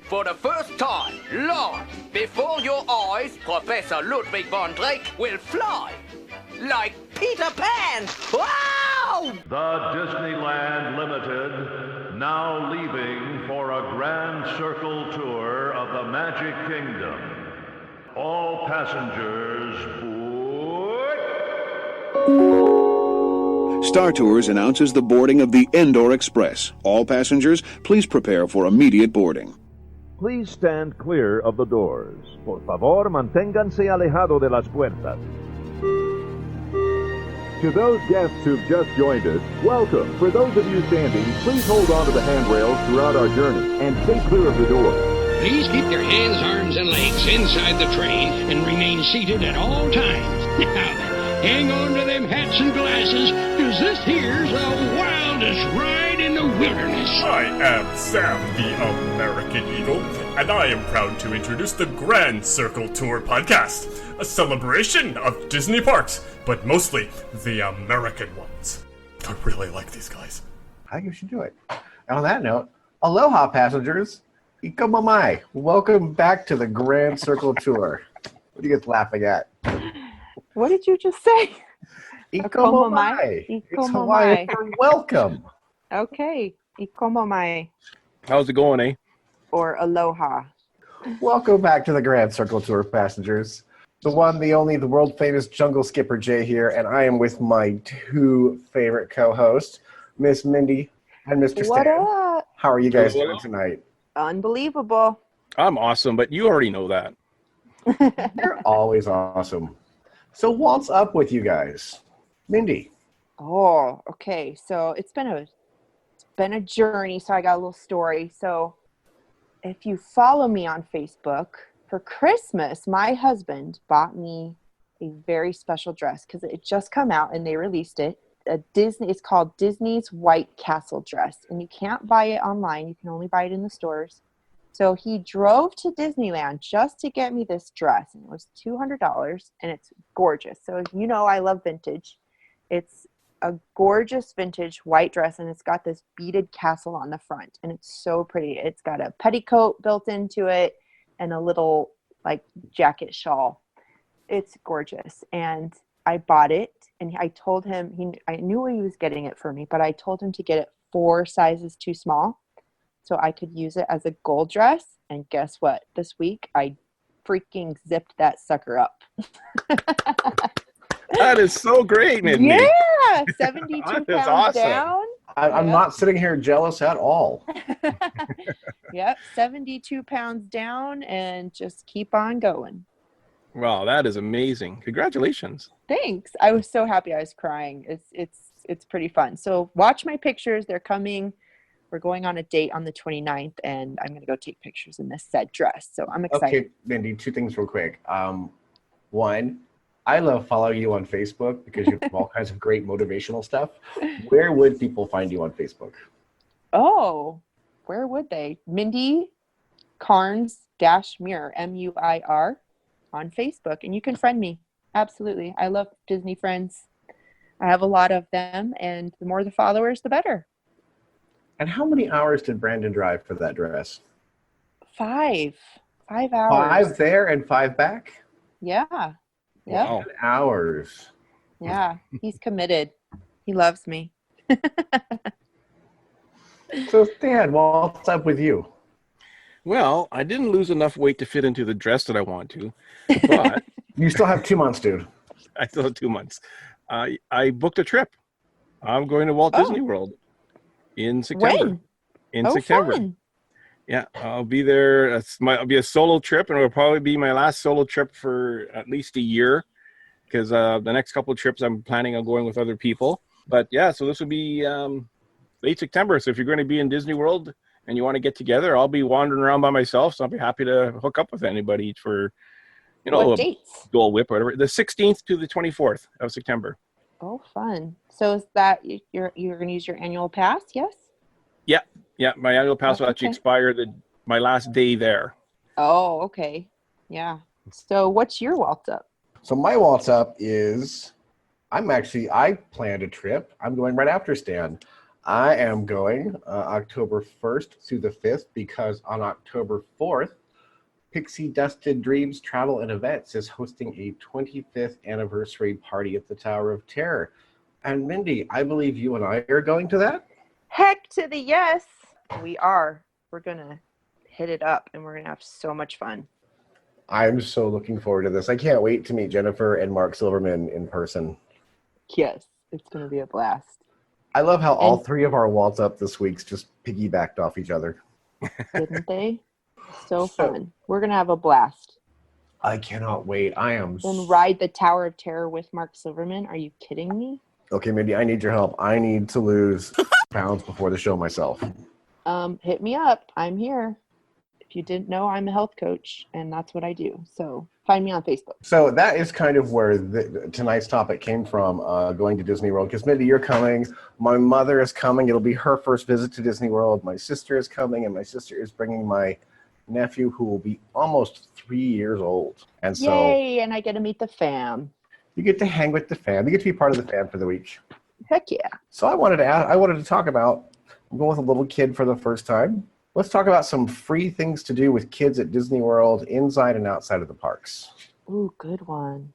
For the first time, live, before your eyes, Professor Ludwig von Drake will fly. Like Peter Pan! Wow! The Disneyland Limited, now leaving for a grand circle tour of the Magic Kingdom. All passengers board. Star Tours announces the boarding of the Endor Express. All passengers, please prepare for immediate boarding. Please stand clear of the doors. Por favor, manténganse alejado de las puertas. To those guests who've just joined us, welcome. For those of you standing, please hold on to the handrails throughout our journey and stay clear of the door. Please keep your hands, arms, and legs inside the train and remain seated at all times. Now, hang on to them hats and glasses, because this here's the wildest ride in the wilderness. I am Sam, the American Eagle, and I am proud to introduce the Grand Circle Tour podcast, a celebration of Disney parks, but mostly the American ones. I really like these guys. I think you should do it. And on that note, aloha passengers, ika mamai. Welcome back to the Grand Circle Tour. What are you guys laughing at? What did you just say? Ika mamai. It's Hawaiian for welcome. Okay. Ikomo mai. How's it going, eh? Or aloha. Welcome back to the Grand Circle Tour passengers. The one, the only, the world famous Jungle Skipper Jay here, and I am with my two favorite co-hosts, Miss Mindy and Mr. What Stan. up? How are you guys doing tonight? Unbelievable. I'm awesome, but you already know that. You're always awesome. So what's up with you guys? Mindy. Oh, okay. So it's been a journey. So I got a little story. So if you follow me on Facebook, for Christmas, my husband bought me a very special dress because it just come out and they released it. It's called Disney's White Castle dress, and you can't buy it online. You can only buy it in the stores. So he drove to Disneyland just to get me this dress, and it was $200, and it's gorgeous. So you know I love vintage. It's a gorgeous vintage white dress, and it's got this beaded castle on the front, and it's so pretty. It's got a petticoat built into it and a little like jacket shawl. It's gorgeous. And I bought it, and I told him, I knew he was getting it for me, but I told him to get it 4 sizes too small so I could use it as a gold dress. And guess what? This week I freaking zipped that sucker up. That is so great, Mindy. Yeah, 72 That is pounds awesome. down. I'm not sitting here jealous at all. Yep, 72 pounds down, and just keep on going. Wow, that is amazing. Congratulations. Thanks. I was so happy. I was crying. It's pretty fun. So watch my pictures. They're coming. We're going on a date on the 29th, and I'm going to go take pictures in this said dress. So I'm excited. Okay, Mindy, 2 things real quick. One, I love following you on Facebook because you have all kinds of great motivational stuff. Where would people find you on Facebook? Oh, where would they? Mindy Carnes Muir, Muir, on Facebook. And you can friend me. Absolutely. I love Disney friends. I have a lot of them, and the more the followers, the better. And how many hours did Brandon drive for that dress? 5 hours. 5 there and 5 back? Yeah. Yep. Wow. 10 hours. Yeah. He's committed. He loves me. So, Stan, what's up with you? Well, I didn't lose enough weight to fit into the dress that I want to, but You still have 2 months, dude. I still have 2 months. I booked a trip. I'm going to Walt Disney World in September. When? In September. Fun. Yeah, I'll be there. It'll be a solo trip, and it'll probably be my last solo trip for at least a year, because the next couple of trips I'm planning on going with other people. But yeah, so this will be late September. So if you're going to be in Disney World and you want to get together, I'll be wandering around by myself. So I'll be happy to hook up with anybody for, What dates? Dole Whip or whatever. The 16th to the 24th of September. Oh, fun. So is that you're going to use your annual pass? Yes. Yeah, my annual pass will actually expire my last day there. Oh, okay. Yeah. So what's your waltz up? So my waltz up is, I planned a trip. I'm going right after Stan. I am going October 1st through the 5th because on October 4th, Pixie Dusted Dreams Travel and Events is hosting a 25th anniversary party at the Tower of Terror. And Mindy, I believe you and I are going to that? Heck to the yes. We are. We're going to hit it up and we're going to have so much fun. I'm so looking forward to this. I can't wait to meet Jennifer and Mark Silverman in person. Yes, it's going to be a blast. I love how all three of our waltz up this week's just piggybacked off each other. Didn't they? So fun. We're going to have a blast. I cannot wait. I am. And ride the Tower of Terror with Mark Silverman. Are you kidding me? Okay, Mindy, I need your help. I need to lose pounds before the show myself. Hit me up. I'm here. If you didn't know, I'm a health coach, and that's what I do. So find me on Facebook. So that is kind of where tonight's topic came from, going to Disney World. Because Mindy, you're coming. My mother is coming. It'll be her first visit to Disney World. My sister is coming, and my sister is bringing my nephew, who will be almost 3 years old. And so, yay! And I get to meet the fam. You get to hang with the fam. You get to be part of the fam for the week. Heck yeah! So I wanted to talk about. I'm going with a little kid for the first time. Let's talk about some free things to do with kids at Disney World, inside and outside of the parks. Ooh, good one.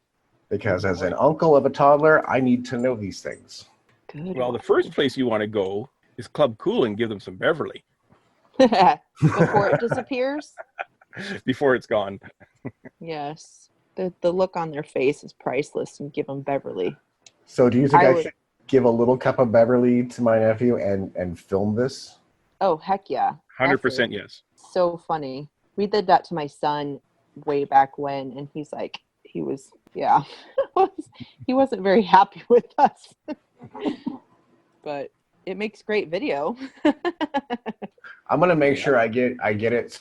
Because as an uncle of a toddler, I need to know these things. Good. Well, the first place you want to go is Club Cool and give them some Beverly. Before it disappears? Before it's gone. Yes. The look on their face is priceless, and give them Beverly. So do you think I should give a little cup of Beverly to my nephew and film this? Oh, heck yeah. 100% yes. So funny. We did that to my son way back when, and he's like, he wasn't very happy with us. But it makes great video. I'm going to make sure I get it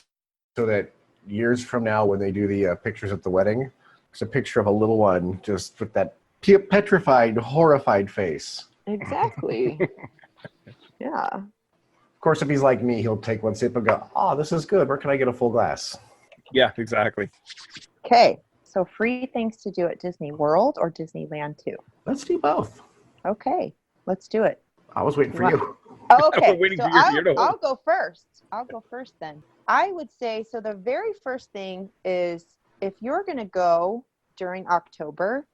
so that years from now when they do the pictures at the wedding, it's a picture of a little one just with that petrified, horrified face. Exactly. Yeah. Of course, if he's like me, he'll take one sip and go, oh, this is good. Where can I get a full glass? Yeah, exactly. Okay. So free things to do at Disney World or Disneyland too? Let's do both. Okay. Let's do it. I was waiting for you. Okay. Waiting So for your beard to hold. I'll go first. I'll go first then. I would say, so the very first thing is if you're going to go during October,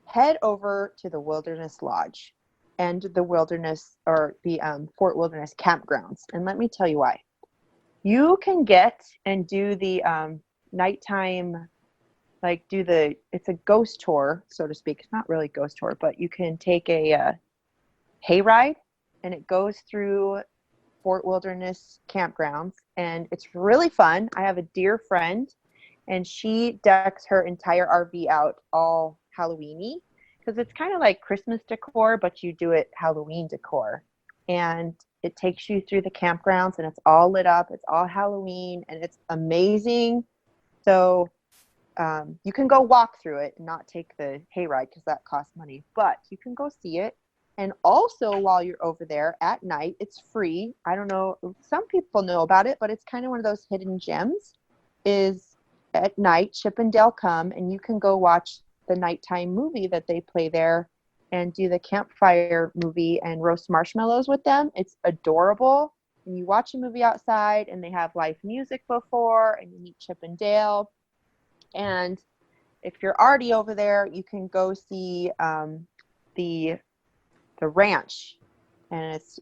head over to the Wilderness Lodge and the Wilderness or the Fort Wilderness campgrounds. And let me tell you why. You can get and do the nighttime, it's a ghost tour, so to speak. It's not really a ghost tour, but you can take a hayride, and it goes through Fort Wilderness campgrounds, and it's really fun. I have a dear friend, and she decks her entire RV out all Halloween-y, because it's kind of like Christmas decor, but you do it Halloween decor. And it takes you through the campgrounds, and it's all lit up. It's all Halloween, and it's amazing. So you can go walk through it and not take the hayride because that costs money. But you can go see it. And also, while you're over there at night, it's free. I don't know. Some people know about it, but it's kind of one of those hidden gems. Is at night, Chip and Dale come, and you can go watch the nighttime movie that they play there and do the campfire movie and roast marshmallows with them. It's adorable. And you watch a movie outside, and they have live music before, and you meet Chip and Dale. And if you're already over there, you can go see the ranch, and it's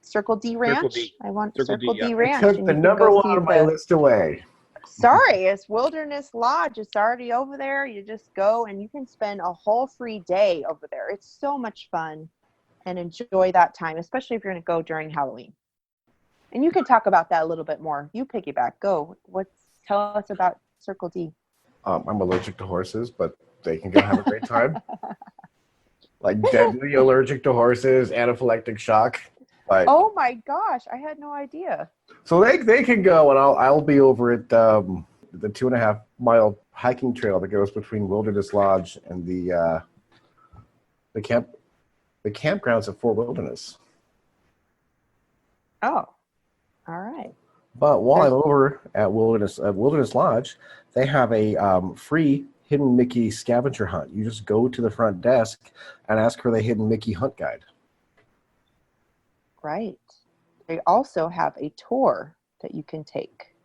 Circle D Ranch. Circle D. I want Circle Circle D, D yeah. Ranch. I took and the you can number go one see on my list away. Sorry, it's Wilderness Lodge. It's already over there. You just go, and you can spend a whole free day over there. It's so much fun, and enjoy that time, especially if you're going to go during Halloween. And you can talk about that a little bit more. You piggyback. Go. Tell us about Circle D. I'm allergic to horses, but they can go have a great time. Like deadly allergic to horses, anaphylactic shock. But, Oh my gosh, I had no idea. so they can go, and I'll be over at the 2.5 mile hiking trail that goes between Wilderness Lodge and the campgrounds at Fort Wilderness. Oh, all right. But while I'm over at Wilderness Lodge, they have a free Hidden Mickey scavenger hunt. You just go to the front desk and ask for the Hidden Mickey hunt guide. Right. They also have a tour that you can take.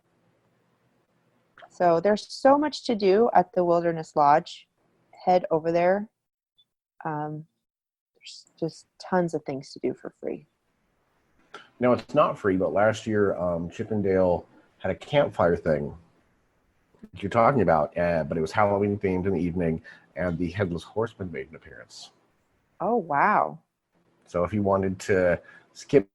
So there's so much to do at the Wilderness Lodge. Head over there. There's just tons of things to do for free. No, it's not free, but last year Chippendale had a campfire thing that you're talking about, but it was Halloween themed in the evening, and the Headless Horseman made an appearance. Oh, wow. So if you wanted to skip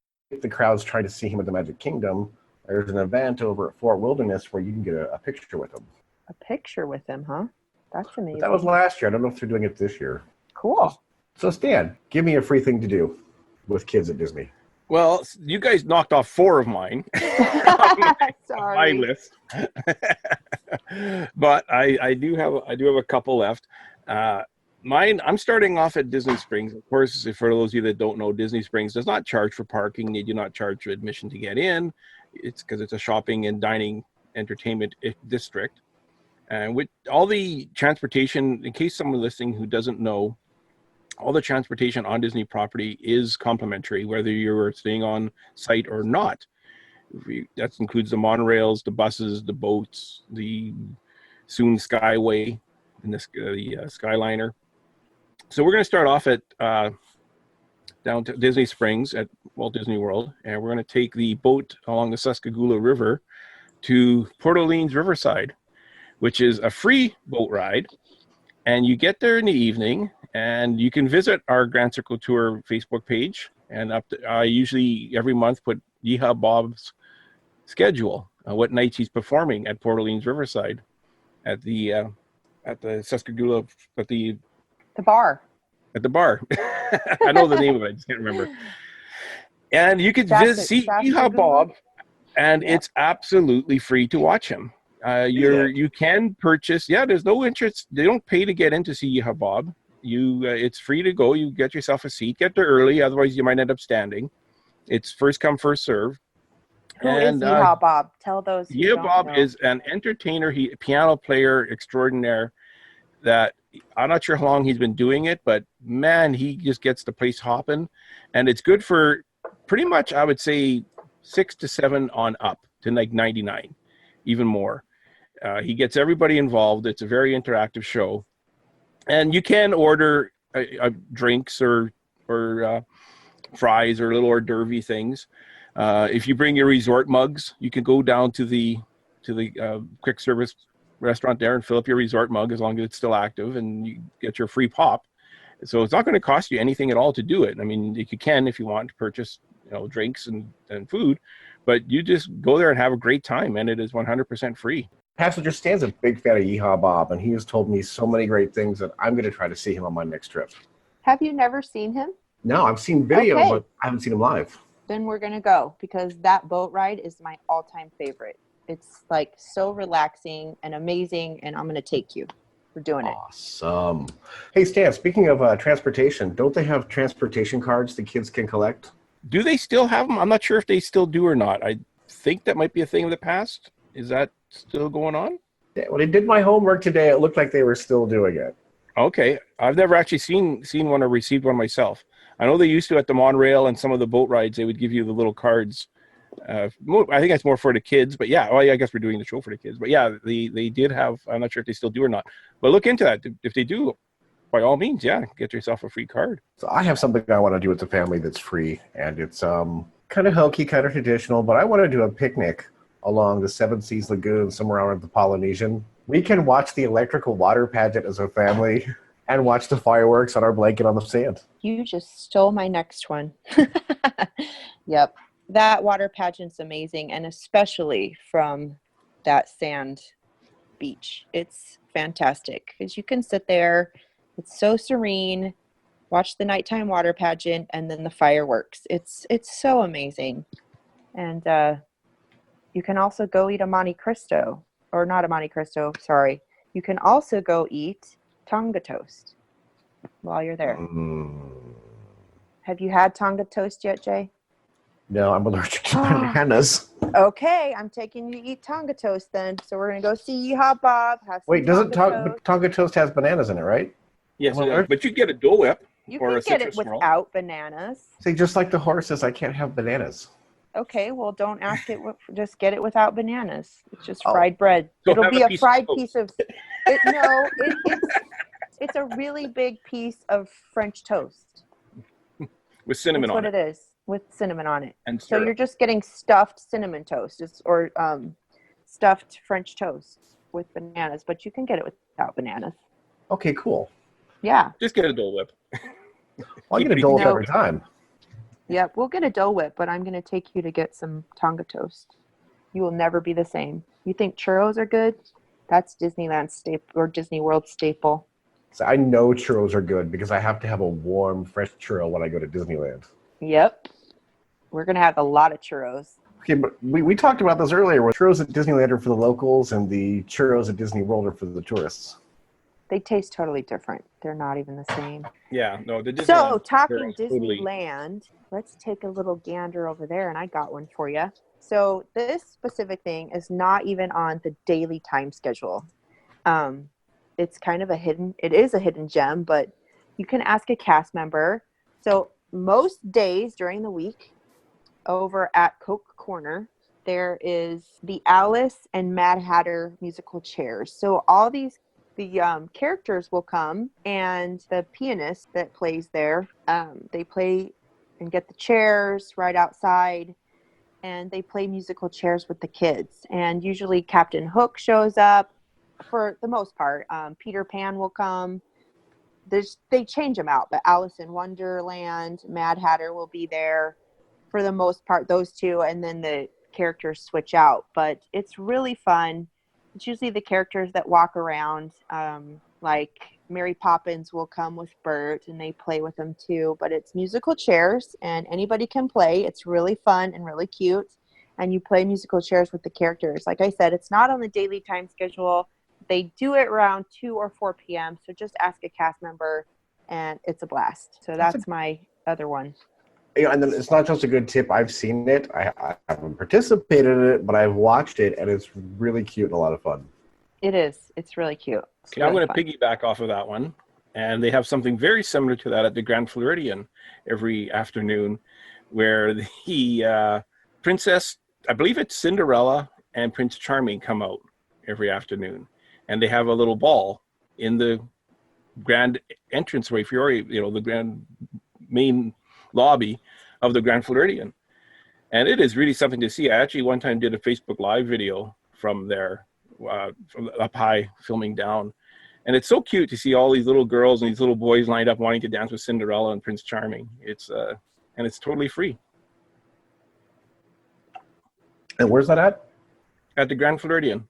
the crowds trying to see him at the Magic Kingdom, there's an event over at Fort Wilderness where you can get a picture with him. A picture with him, huh? That's amazing. But that was last year. I don't know if they're doing it this year. Cool. So Stan, give me a free thing to do with kids at Disney. Well, you guys knocked off 4 of mine. Sorry. My list. But I do have a couple left. Mine, I'm starting off at Disney Springs. Of course, for those of you that don't know, Disney Springs does not charge for parking. They do not charge for admission to get in. It's because it's a shopping and dining entertainment district. And with all the transportation, in case someone listening who doesn't know, all the transportation on Disney property is complimentary, whether you're staying on site or not. That includes the monorails, the buses, the boats, the soon Skyway, and the Skyliner. So we're going to start off at down to Disney Springs at Walt Disney World, and we're going to take the boat along the Sascagoula River to Port Orleans Riverside, which is a free boat ride. And you get there in the evening, and you can visit our Grand Circle Tour Facebook page. And I usually every month put Yeehaw Bob's schedule, what nights he's performing at Port Orleans Riverside, at the Sascagoula, at the bar. At the bar. I know the name of it, I just can't remember. And you could see Yeehaw Bob, and it's absolutely free to watch him. You can purchase. There's no interest. They don't pay to get in to see Yeehaw Bob. It's free to go. You get yourself a seat. Get there early, otherwise you might end up standing. It's first come, first serve. Who is Yeehaw Bob? Tell those. Yeehaw Bob is an entertainer. A piano player extraordinaire. That I'm not sure how long he's been doing it, but man, he just gets the place hopping, and it's good for pretty much, I would say, 6 to 7 on up to like 99, even more. He gets everybody involved. It's a very interactive show, and you can order drinks or fries or little hors d'oeuvre things. If you bring your resort mugs, you can go down to the quick service restaurant there and fill up your resort mug as long as it's still active, and you get your free pop. So it's not going to cost you anything at all to do it. I mean, you can if you want to purchase, drinks and food, but you just go there and have a great time, and it is 100% free. Passenger Stan's a big fan of Yeehaw Bob, and he has told me so many great things that I'm going to try to see him on my next trip. Have you never seen him? No, I've seen videos, but I haven't seen him live. Then we're going to go, because that boat ride is my all-time favorite. It's like so relaxing and amazing, and I'm going to take you. We're doing it. Awesome. Hey, Stan, speaking of transportation, don't they have transportation cards the kids can collect? Do they still have them? I'm not sure if they still do or not. I think that might be a thing of the past. Is that still going on? Yeah, when I did my homework today, it looked like they were still doing it. Okay. I've never actually seen one or received one myself. I know they used to at the monorail and some of the boat rides. They would give you the little cards. I think that's more for the kids, but I guess we're doing the show for the kids. But they did have. I'm not sure if they still do or not. But look into that. If they do, by all means, get yourself a free card. So I have something I want to do with the family that's free, and it's kind of hokey, kind of traditional. But I want to do a picnic along the Seven Seas Lagoon, somewhere around the Polynesian. We can watch the electrical water pageant as a family and watch the fireworks on our blanket on the sand. You just stole my next one. Yep. That water pageant's amazing, and especially from that sand beach. It's fantastic because you can sit there. It's so serene. Watch the nighttime water pageant and then the fireworks. It's so amazing. And you can also go eat a Monte Cristo, or not a Monte Cristo, sorry. You can also go eat Tonga Toast while you're there. Have you had Tonga Toast yet, Jay? No, I'm allergic to bananas. Okay, I'm taking you to eat Tonga Toast then. So we're going to go see Yeehaw Bob. Wait, doesn't Tonga Toast has bananas in it, right? Yes, but you get a Dole Whip. You Or can a get it citrus swirl. without bananas. See, just like the horses, I can't have bananas. Okay, well, don't ask it. Just get it without bananas. It's just Oh. fried bread. So It'll have be a a piece of fried toast. piece of. It's a really big piece of French toast. With cinnamon That's on what it. it is, with cinnamon on it. And So syrup. you're just getting stuffed cinnamon toast, or stuffed French toast with bananas, but you can get it without bananas. Okay, cool. Yeah. Just get a Dole Whip. Well, I get a Dole Whip No. every time. Yep, we'll get a Dole Whip, but I'm going to take you to get some Tonga Toast. You will never be the same. You think churros are good? That's Disneyland staple or Disney World staple. So I know churros are good because I have to have a warm, fresh churro when I go to Disneyland. Yep. We're going to have a lot of churros. Okay, but we talked about this earlier, where churros at Disneyland are for the locals and the churros at Disney World are for the tourists. They taste totally different. They're not even the same. Yeah, no, the Disneyland. So, talking churros totally- Disneyland, let's take a little gander over there, and I got one for you. So, this specific thing is not even on the daily time schedule. It's kind of it is a hidden gem, but you can ask a cast member. So, most days during the week, over at Coke Corner, there is the Alice and Mad Hatter musical chairs. So, all the characters will come, and the pianist that plays there, they play and get the chairs right outside, and they play musical chairs with the kids. And usually Captain Hook shows up for the most part. Peter Pan will come. They change them out, but Alice in Wonderland, Mad Hatter will be there for the most part, those two, and then the characters switch out. But it's really fun. It's usually the characters that walk around, like Mary Poppins will come with Bert, and they play with them too. But it's musical chairs, and anybody can play. It's really fun and really cute. And you play musical chairs with the characters. Like I said, it's not on the daily time schedule. They do it around 2 or 4 p.m. So just ask a cast member, and it's a blast. So that's my other one. Yeah, and then it's not just a good tip. I've seen it. I haven't participated in it, but I've watched it, and it's really cute and a lot of fun. It is. It's really cute. Okay, I'm going to piggyback off of that one. And they have something very similar to that at the Grand Floridian every afternoon, where the princess, I believe it's Cinderella and Prince Charming, come out every afternoon. And they have a little ball in the grand entranceway, the grand main lobby of the Grand Floridian. And it is really something to see. I actually one time did a Facebook Live video from there, from up high, filming down. And it's so cute to see all these little girls and these little boys lined up wanting to dance with Cinderella and Prince Charming. It's totally free. And where's that at? At the Grand Floridian.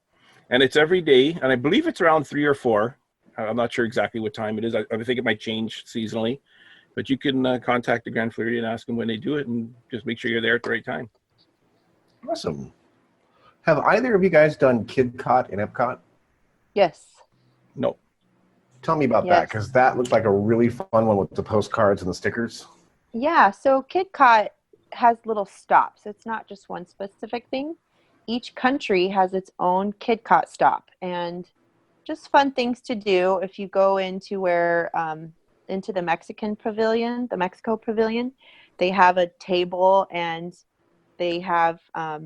And it's every day, and I believe it's around 3 or 4. I'm not sure exactly what time it is. I think it might change seasonally. But you can contact the Grand Floridian and ask them when they do it, and just make sure you're there at the right time. Awesome. Have either of you guys done KidCot in Epcot? Yes. No. Tell me about that, because that looked like a really fun one with the postcards and the stickers. Yeah, so KidCot has little stops. It's not just one specific thing. Each country has its own KidCot stop, and just fun things to do. If you go into into the Mexico Pavilion, they have a table, and they have, I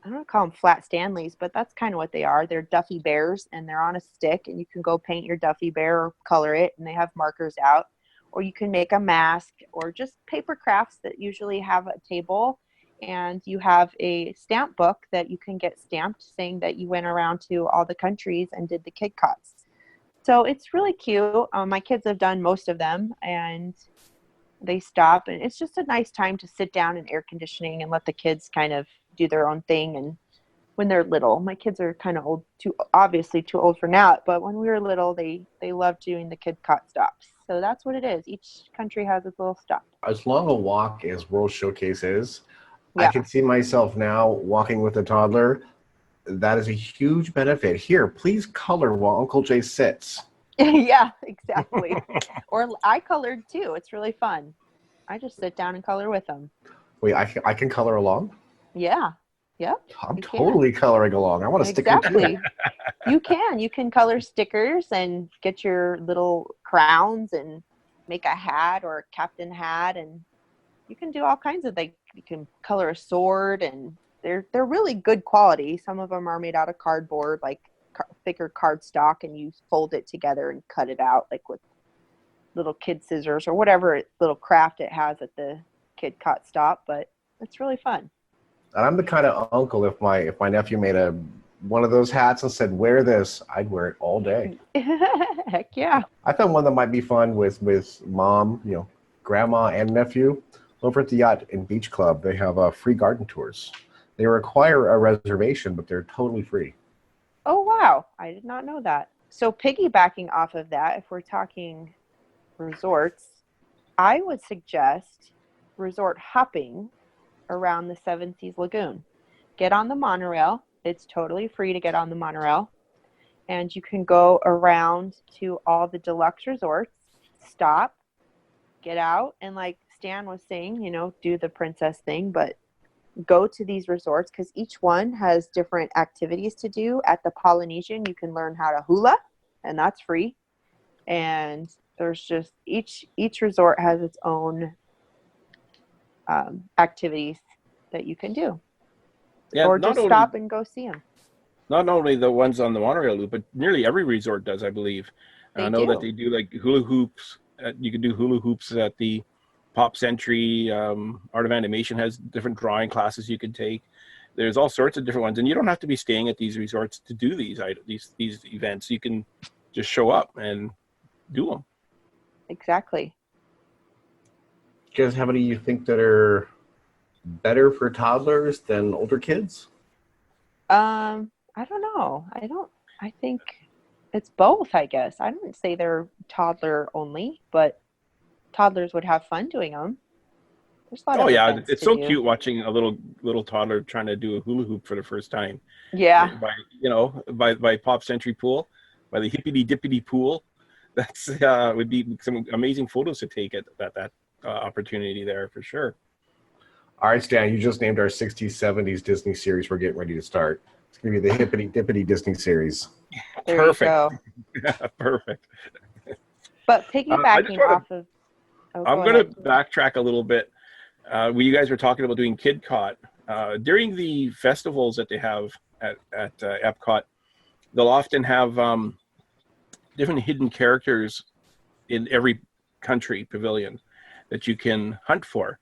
don't want to call them flat Stanleys, but that's kind of what they are. They're Duffy Bears, and they're on a stick, and you can go paint your Duffy Bear or color it, and they have markers out. Or you can make a mask, or just paper crafts that usually have a table, and you have a stamp book that you can get stamped saying that you went around to all the countries and did the KidCots. So it's really cute. My kids have done most of them, and they stop, and it's just a nice time to sit down in air conditioning and let the kids kind of do their own thing. And when they're little, my kids are kind of obviously too old for now, but when we were little, they loved doing the KidCot stops. So that's what it is. Each country has its little stop. As long a walk as World Showcase is, yeah. I can see myself now walking with a toddler. That is a huge benefit. Here, please color while Uncle Jay sits. Yeah, exactly. Or I colored too. It's really fun. I just sit down and color with them. Wait, I can color along? Yeah. Yep. I'm totally coloring along. I want to stick with you. You can color stickers and get your little crowns and make a hat or a captain hat, and you can do all kinds of things. You can color a sword, and they're really good quality. Some of them are made out of cardboard, like thicker cardstock, and you fold it together and cut it out like with little kid scissors or whatever little craft it has at the Kid Cot stop. But it's really fun. And I'm the kind of uncle, if my nephew made one of those hats and said, wear this, I'd wear it all day. Heck yeah. I found one that might be fun with mom, grandma and nephew. Over at the Yacht and Beach Club, they have free garden tours. They require a reservation, but they're totally free. Oh, wow. I did not know that. So piggybacking off of that, if we're talking resorts, I would suggest resort hopping around the Seven Seas Lagoon. Get on the monorail. It's totally free to get on the monorail. And you can go around to all the deluxe resorts, stop, get out, and like Stan was saying, do the princess thing, but go to these resorts because each one has different activities to do. At the Polynesian, you can learn how to hula, and that's free. And there's just each resort has its own activities that you can do. Yeah, or just stop and go see them. Not only the ones on the monorail loop, but nearly every resort does, I believe. I know that they do like hula hoops. You can do hula hoops at the Pop Century. Art of Animation has different drawing classes you can take. There's all sorts of different ones, and you don't have to be staying at these resorts to do these events. You can just show up and do them. Exactly. Do you guys have any you think that are better for toddlers than older kids? I don't know. I think it's both, I guess. I wouldn't say they're toddler only, but toddlers would have fun doing them. There's a lot of events it's to so do. cute watching a little toddler trying to do a hula hoop for the first time. Yeah. By Pop Century Pool, by the hippity dippity pool. That's would be some amazing photos to take at that opportunity there for sure. All right, Stan, you just named our 60s, 70s Disney series we're getting ready to start. It's going to be the Hippity Dippity Disney series. There Perfect. You go. Perfect. But piggybacking off of... I'm going to backtrack a little bit. When you guys were talking about doing Kid Cot, during the festivals that they have at Epcot, they'll often have different hidden characters in every country pavilion that you can hunt for.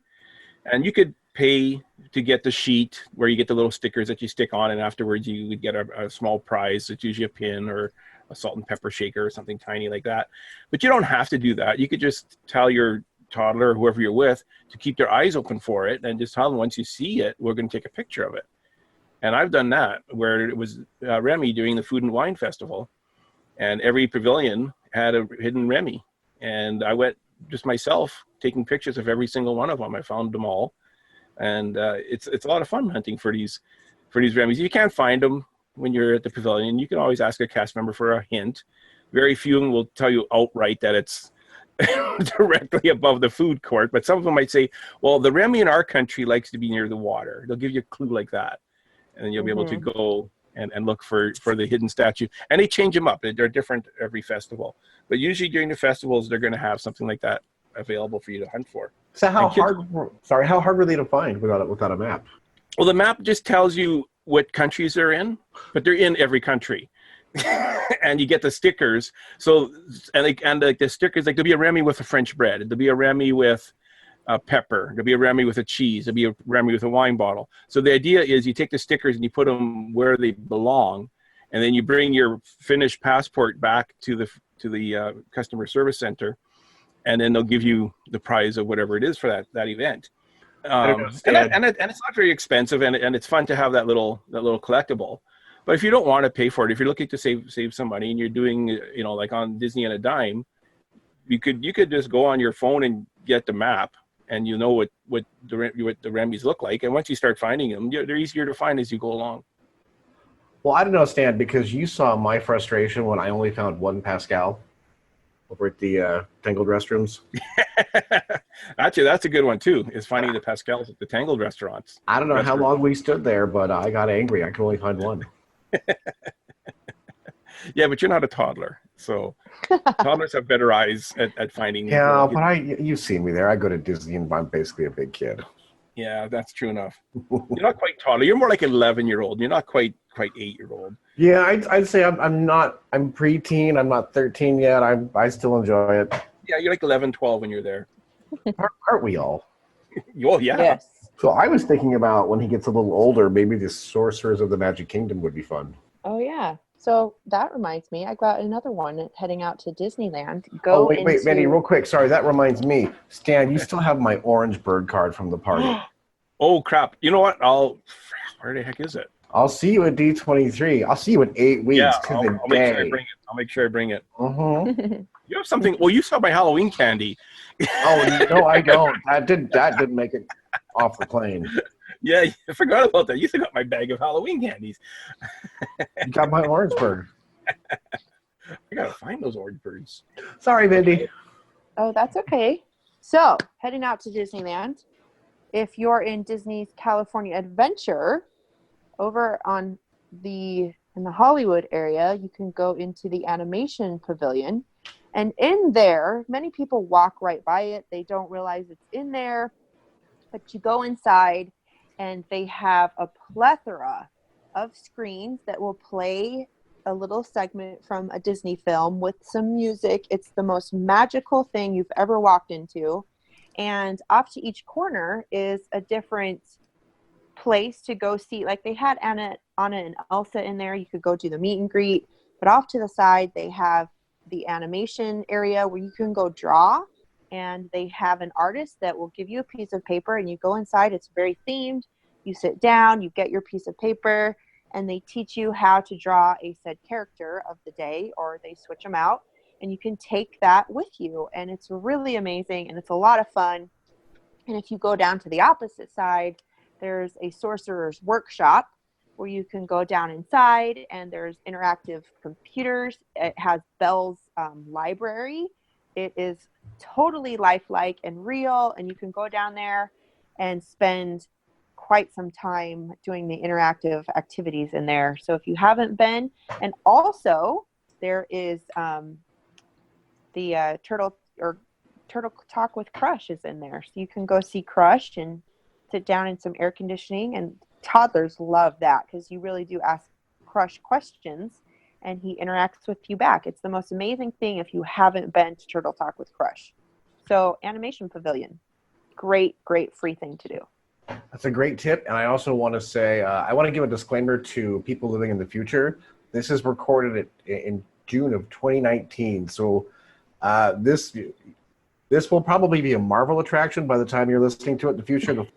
And you could pay to get the sheet where you get the little stickers that you stick on, and afterwards you would get a small prize. It's usually a pin or a salt and pepper shaker or something tiny like that. But you don't have to do that. You could just tell your toddler or whoever you're with to keep their eyes open for it, and just tell them once you see it, we're going to take a picture of it. And I've done that where it was Remy during the Food and Wine Festival, and every pavilion had a hidden Remy. And I went just myself taking pictures of every single one of them. I found them all. And it's a lot of fun hunting for these Remys. You can't find them when you're at the pavilion. You can always ask a cast member for a hint. Very few of them will tell you outright that it's directly above the food court, but some of them might say, well, the Remy in our country likes to be near the water. They'll give you a clue like that. And then you'll be able to go and look for the hidden statue. And they change them up. They're different every festival. But usually during the festivals, they're going to have something like that available for you to hunt for. So how hard were they to find without a map? Well, the map just tells you what countries they're in, but they're in every country. And you get the stickers. So, and like the stickers, like there'll be a Remy with a French bread. There'll be a Remy with a pepper. There'll be a Remy with a cheese. There'll be a Remy with a wine bottle. So the idea is you take the stickers and you put them where they belong, and then you bring your finished passport back to the customer service center, and then they'll give you the prize of whatever it is for that event. And it's not very expensive, and it's fun to have that little collectible. But if you don't want to pay for it, if you're looking to save some money and you're doing, like on Disney on a dime, you could just go on your phone and get the map, and what the Remys look like. And once you start finding them, they're easier to find as you go along. Well, I don't know, Stan, because you saw my frustration when I only found one Pascal over at the Tangled restrooms. Actually, that's a good one too, is finding the Pascals at the Tangled restaurants. I don't know how long we stood there, but I got angry. I could only find one. Yeah, but you're not a toddler. So toddlers have better eyes at finding. Yeah, but you've seen me there. I go to Disney and I'm basically a big kid. Yeah, that's true enough. You're not quite toddler. You're more like an 11-year-old. You're not quite 8-year-old. Yeah, I'd say I'm not. I'm preteen. I'm not 13 yet. I still enjoy it. Yeah, you're like 11, 12 when you're there. Aren't we all? Oh, yeah. Yes. So I was thinking about when he gets a little older, maybe the Sorcerers of the Magic Kingdom would be fun. Oh, yeah. So that reminds me, I got another one heading out to Disneyland. Wait, Mindy, real quick. Sorry, that reminds me. Stan, you still have my orange bird card from the party. Oh, crap. You know what? Where the heck is it? I'll see you at D23. I'll see you in 8 weeks. Yeah, I'll make sure I bring it. Mm-hmm. You have something. Well, you saw my Halloween candy. Oh, no, I don't. That didn't make it off the plane. Yeah, I forgot about that. You still got my bag of Halloween candies. You got my orange bird. I gotta find those orange birds. Sorry, Mindy. Oh, that's okay. So, heading out to Disneyland. If you're in Disney's California Adventure, over in the Hollywood area, you can go into the animation pavilion. And in there, many people walk right by it. They don't realize it's in there. But you go inside, and they have a plethora of screens that will play a little segment from a Disney film with some music. It's the most magical thing you've ever walked into. And off to each corner is a different place to go see. Like they had Anna and Elsa in there. You could go do the meet and greet. But off to the side, they have the animation area where you can go draw. And they have an artist that will give you a piece of paper, and you go inside. It's very themed. You sit down, you get your piece of paper, and they teach you how to draw a said character of the day, or they switch them out, and you can take that with you. And it's really amazing, and it's a lot of fun. And if you go down to the opposite side, there's a sorcerer's workshop where you can go down inside, and there's interactive computers. It has Belle's library. It is totally lifelike and real, and you can go down there and spend quite some time doing the interactive activities in there. So if you haven't been, and also there is the Turtle Talk with Crush is in there. So you can go see Crush and sit down in some air conditioning, and toddlers love that because you really do ask Crush questions and he interacts with you back. It's the most amazing thing if you haven't been to Turtle Talk with Crush. So Animation Pavilion, great free thing to do. That's a great tip. And I also want to say, I want to give a disclaimer to people living in the future. This is recorded in June of 2019. So this will probably be a Marvel attraction by the time you're listening to it in the future.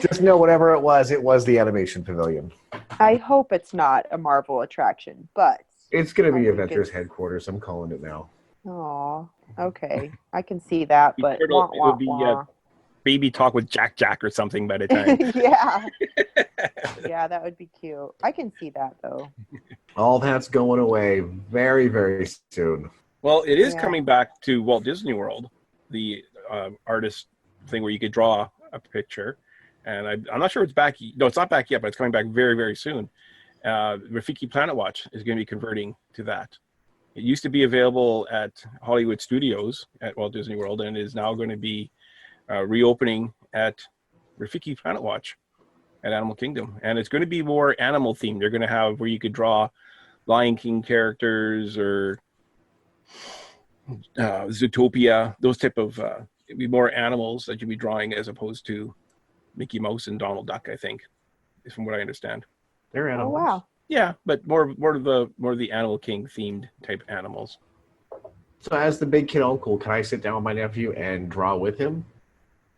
Just know whatever it was the Animation Pavilion. I hope it's not a Marvel attraction, but it's going to be Avengers headquarters. I'm calling it now. Oh, okay. I can see that, but it would be Baby Talk with Jack or something by the time. Yeah. Yeah, that would be cute. I can see that, though. All that's going away very, very soon. Well, it is coming back to Walt Disney World, the artist thing where you could draw a picture. And I'm not sure it's back. No, it's not back yet, but it's coming back very, very soon. Rafiki Planet Watch is going to be converting to that. It used to be available at Hollywood Studios at Walt Disney World, and is now going to be reopening at Rafiki Planet Watch at Animal Kingdom. And it's going to be more animal themed. They're going to have where you could draw Lion King characters or Zootopia, those type of, it'd be more animals that you'd be drawing as opposed to Mickey Mouse and Donald Duck, I think, is from what I understand. They're animals. Oh, wow. Yeah, but more of the Animal King themed type animals. So as the big kid uncle, can I sit down with my nephew and draw with him?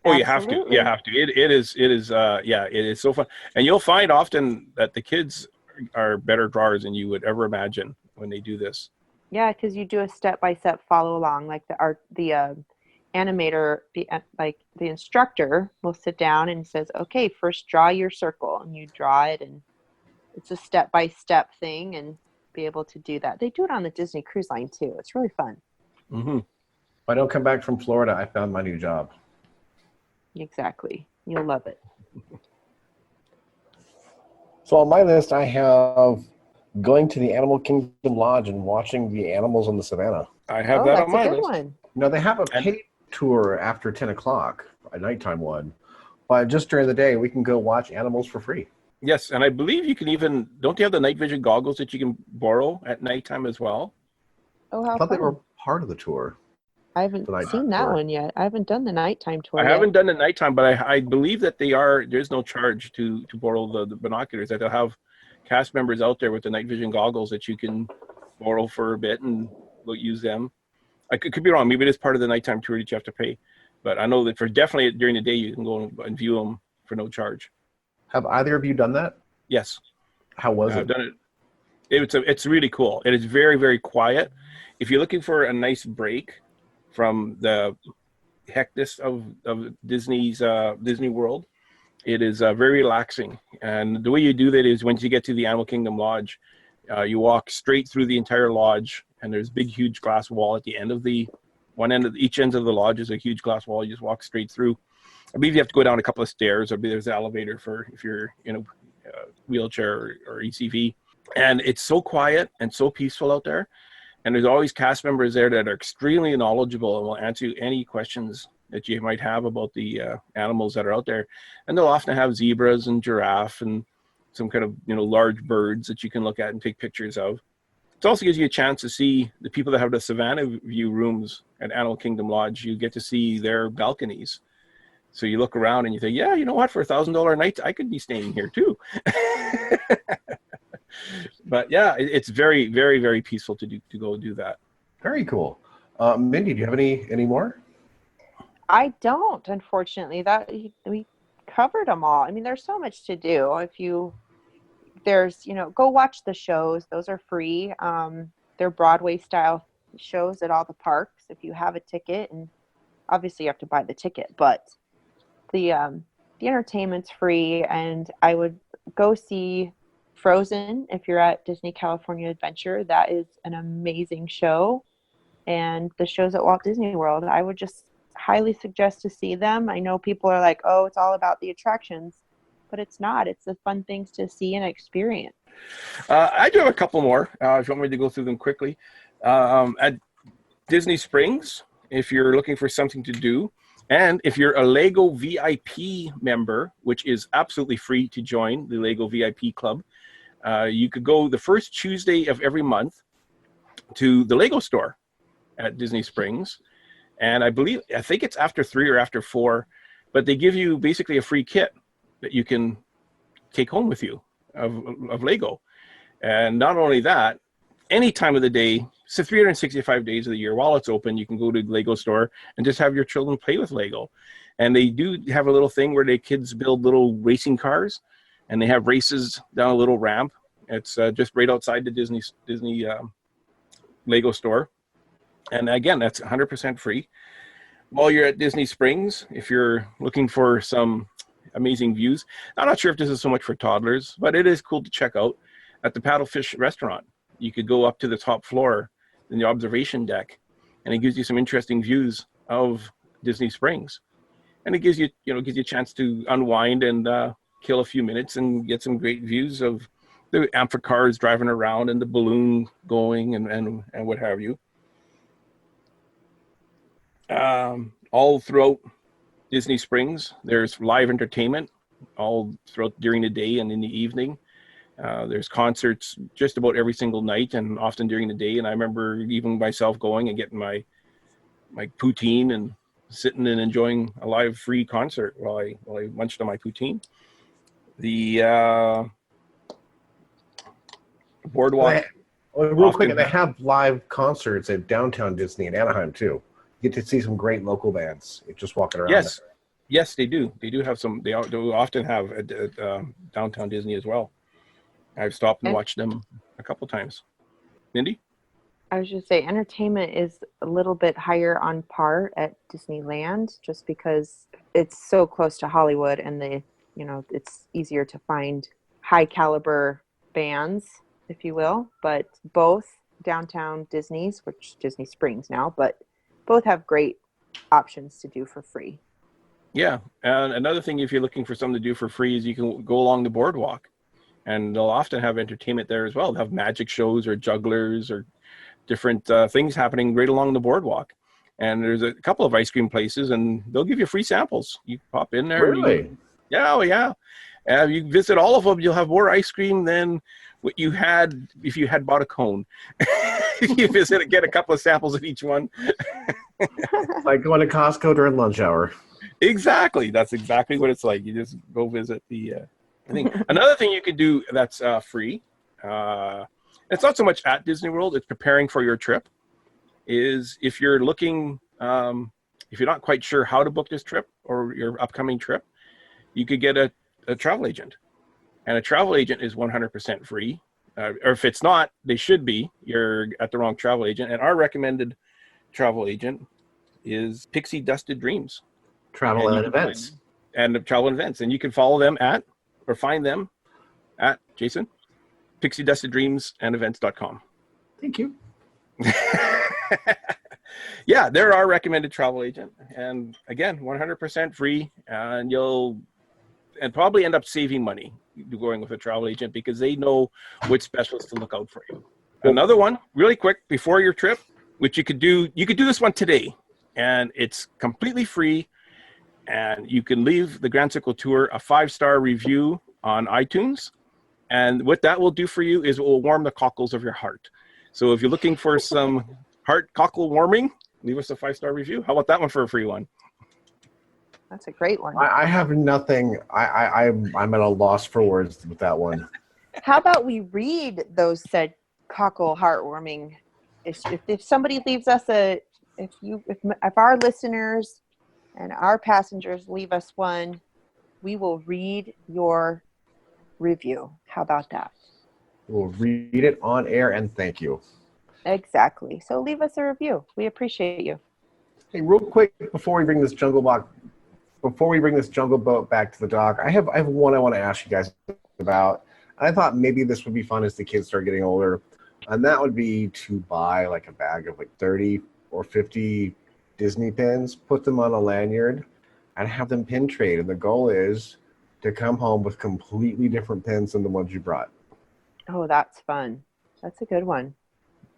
Oh, you have to. You have to. It is so fun. And you'll find often that the kids are better drawers than you would ever imagine when they do this. Yeah, because you do a step-by-step follow along, like the animator, like the instructor will sit down and says, okay, first draw your circle, and you draw it, and it's a step-by-step thing, and be able to do that. They do it on the Disney Cruise Line too. It's really fun. Mm-hmm. If I don't come back from Florida, I found my new job. Exactly. You'll love it. So on my list, I have going to the Animal Kingdom Lodge and watching the animals on the savannah. I have that on that's a my good list. one. Now, they have a And- paid tour after 10 o'clock, a nighttime one. But just during the day, we can go watch animals for free. Yes, and I believe you can even, don't you have the night vision goggles that you can borrow at nighttime as well? Oh, I how thought they fun. were part of the tour. I haven't the nighttime seen that tour. one yet. I haven't done the nighttime tour I yet. haven't done the nighttime, but I believe that there's no charge to borrow the binoculars, that they'll have cast members out there with the night vision goggles that you can borrow for a bit and we'll use them. I could be wrong. Maybe it is part of the nighttime tour that you have to pay. But I know that for definitely during the day, you can go and view them for no charge. Have either of you done that? Yes. How was I've it? done it. It's really cool. It is very, very quiet. If you're looking for a nice break from the hecticness of Disney's Disney World, it is very relaxing. And the way you do that is once you get to the Animal Kingdom Lodge, you walk straight through the entire lodge, and there's a big, huge glass wall at the end of each end of the lodge is a huge glass wall. You just walk straight through. I believe you have to go down a couple of stairs, or there's an elevator for if you're in a wheelchair or ECV. And it's so quiet and so peaceful out there. And there's always cast members there that are extremely knowledgeable and will answer any questions that you might have about the animals that are out there. And they'll often have zebras and giraffe and some kind of large birds that you can look at and take pictures of. It also gives you a chance to see the people that have the Savannah view rooms at Animal Kingdom Lodge. You get to see their balconies. So you look around and you think, yeah, you know what? For $1,000 a night, I could be staying here too. But yeah, it's very, very, very peaceful to go do that. Very cool. Mindy, do you have any more? I don't, unfortunately. That we covered them all. I mean, there's so much to do. Go watch the shows. Those are free. They're Broadway style shows at all the parks. If you have a ticket, and obviously you have to buy the ticket, but the entertainment's free. And I would go see Frozen if you're at Disney California Adventure. That is an amazing show. And the shows at Walt Disney World, I would just highly suggest to see them. I know people are like, oh, it's all about the attractions, but it's not. It's the fun things to see and experience. I do have a couple more if you want me to go through them quickly. At Disney Springs, if you're looking for something to do, and if you're a Lego VIP member, which is absolutely free to join the Lego VIP Club, you could go the first Tuesday of every month to the Lego store at Disney Springs. And I think it's after 3 or after 4, but they give you basically a free kit that you can take home with you of Lego. And not only that, any time of the day, so 365 days of the year, while it's open, you can go to the Lego store and just have your children play with Lego. And they do have a little thing where the kids build little racing cars, and they have races down a little ramp. It's just right outside the Disney Lego store. And again, that's 100% free. While you're at Disney Springs, if you're looking for some amazing views, I'm not sure if this is so much for toddlers, but it is cool to check out at the Paddlefish restaurant. You could go up to the top floor in the observation deck, and it gives you some interesting views of Disney Springs. And it gives you, gives you a chance to unwind and kill a few minutes and get some great views of the amphicars driving around and the balloon going and what have you. All throughout Disney Springs, there's live entertainment all throughout during the day and in the evening. There's concerts just about every single night and often during the day. And I remember even myself going and getting my poutine and sitting and enjoying a live free concert while I munched on my poutine. The boardwalk. Real quick, and they have live concerts at Downtown Disney in Anaheim too. You get to see some great local bands just walking around. Yes, they do. They do have some. They often have at Downtown Disney as well. I've stopped and watched them a couple times. Mindy? I was just say entertainment is a little bit higher on par at Disneyland just because it's so close to Hollywood and it's easier to find high caliber bands, if you will. But both Downtown Disney's, which Disney Springs now, but both have great options to do for free. Yeah. And another thing, if you're looking for something to do for free, is you can go along the boardwalk. and they'll often have entertainment there as well. They'll have magic shows or jugglers or different things happening right along the boardwalk. And there's a couple of ice cream places, and they'll give you free samples. You pop in there. Really? Yeah. You visit all of them, you'll have more ice cream than what you had if you had bought a cone. If you visit and get a couple of samples of each one. Like going to Costco during lunch hour. Exactly. That's exactly what it's like. You just go visit the thing. Another thing you can do that's free, it's not so much at Disney World, it's preparing for your trip, is if you're looking, if you're not quite sure how to book this trip or your upcoming trip, you could get a travel agent. And a travel agent is 100% free. Or if it's not, they should be. You're at the wrong travel agent. And our recommended travel agent is Pixie Dusted Dreams. Travel and events. And travel and events. And you can follow them or find them at, Jason, pixiedusteddreamsandevents.com. Thank you. Yeah, they're our recommended travel agent. And again, 100% free. And you'll probably end up saving money going with a travel agent because they know which specialists to look out for you. Another one, really quick, before your trip, which you could do this one today. And it's completely free. And you can leave the Grand Circle Tour a 5-star review on iTunes. And what that will do for you is it will warm the cockles of your heart. So if you're looking for some heart cockle warming, leave us a 5-star review. How about that one for a free one? That's a great one. I have nothing. I'm at a loss for words with that one. How about we read those said cockle heartwarming? If somebody leaves us if our listeners and our passengers leave us one, we will read your review. How about that? We'll read it on air and thank you. Exactly. So leave us a review. We appreciate you. Hey, real quick before we bring this jungle boat back to the dock, I have one I want to ask you guys about. I thought maybe this would be fun as the kids start getting older, and that would be to buy like a bag of like 30 or 50 Disney pins, put them on a lanyard, and have them pin trade. And the goal is to come home with completely different pins than the ones you brought. Oh, that's fun. That's a good one.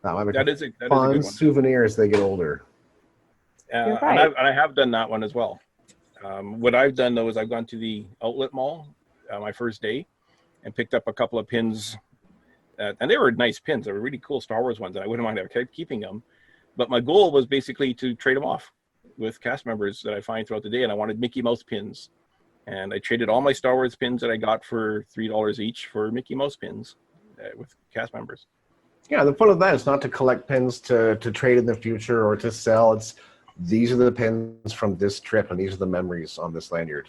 That is a good fun one. souvenir as they get older. You're right. And I have done that one as well. What I've done, though, is I've gone to the outlet mall my first day and picked up a couple of pins. And they were nice pins. They were really cool Star Wars ones. And I wouldn't mind keeping them. But my goal was basically to trade them off with cast members that I find throughout the day. And I wanted Mickey Mouse pins. And I traded all my Star Wars pins that I got for $3 each for Mickey Mouse pins with cast members. Yeah, the fun of that is not to collect pins to trade in the future or to sell. These are the pins from this trip, and these are the memories on this lanyard.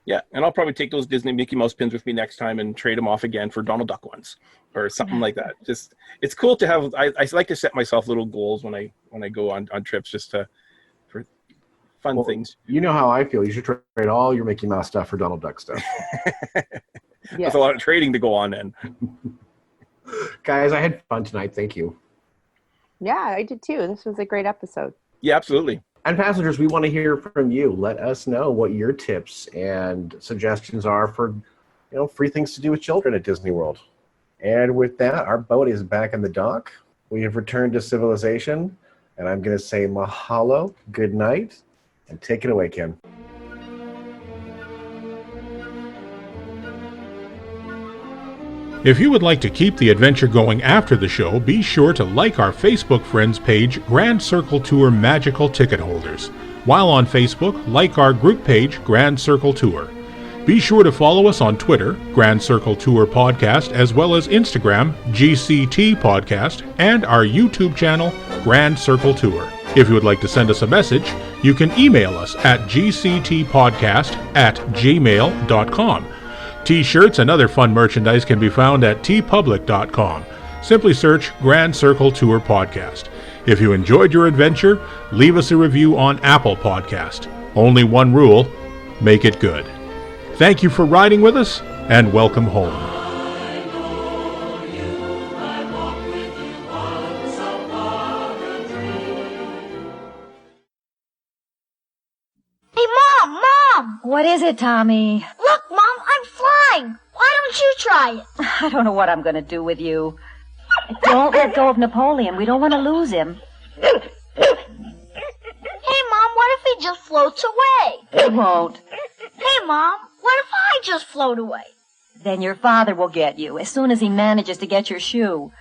Yeah, and I'll probably take those Disney Mickey Mouse pins with me next time and trade them off again for Donald Duck ones or something like that. Just it's cool to have. I like to set myself little goals when I go on trips just for fun things. You know how I feel. You should trade all your Mickey Mouse stuff for Donald Duck stuff. That's a lot of trading to go on then. Guys, I had fun tonight. Thank you. Yeah, I did too. This was a great episode. Yeah, absolutely. And passengers, we want to hear from you. Let us know what your tips and suggestions are for, free things to do with children at Disney World. And with that, our boat is back in the dock. We have returned to civilization, and I'm going to say mahalo, good night, and take it away, Kim. If you would like to keep the adventure going after the show, be sure to like our Facebook friends page, Grand Circle Tour Magical Ticket Holders. While on Facebook, like our group page, Grand Circle Tour. Be sure to follow us on Twitter, Grand Circle Tour Podcast, as well as Instagram, GCT Podcast, and our YouTube channel, Grand Circle Tour. If you would like to send us a message, you can email us at gctpodcast@gmail.com. T-shirts and other fun merchandise can be found at tpublic.com. Simply search Grand Circle Tour Podcast. If you enjoyed your adventure, leave us a review on Apple Podcast. Only one rule, make it good. Thank you for riding with us, and welcome home. Hey, Mom! What is it, Tommy? Look, Mom, I'm flying! Why don't don't you try it? I don't know what I'm going to do with you. Don't let go of Napoleon. We don't want to lose him. Hey, Mom, what if he just floats away? He won't. Hey, Mom, what if I just float away? Then your father will get you as soon as he manages to get your shoe.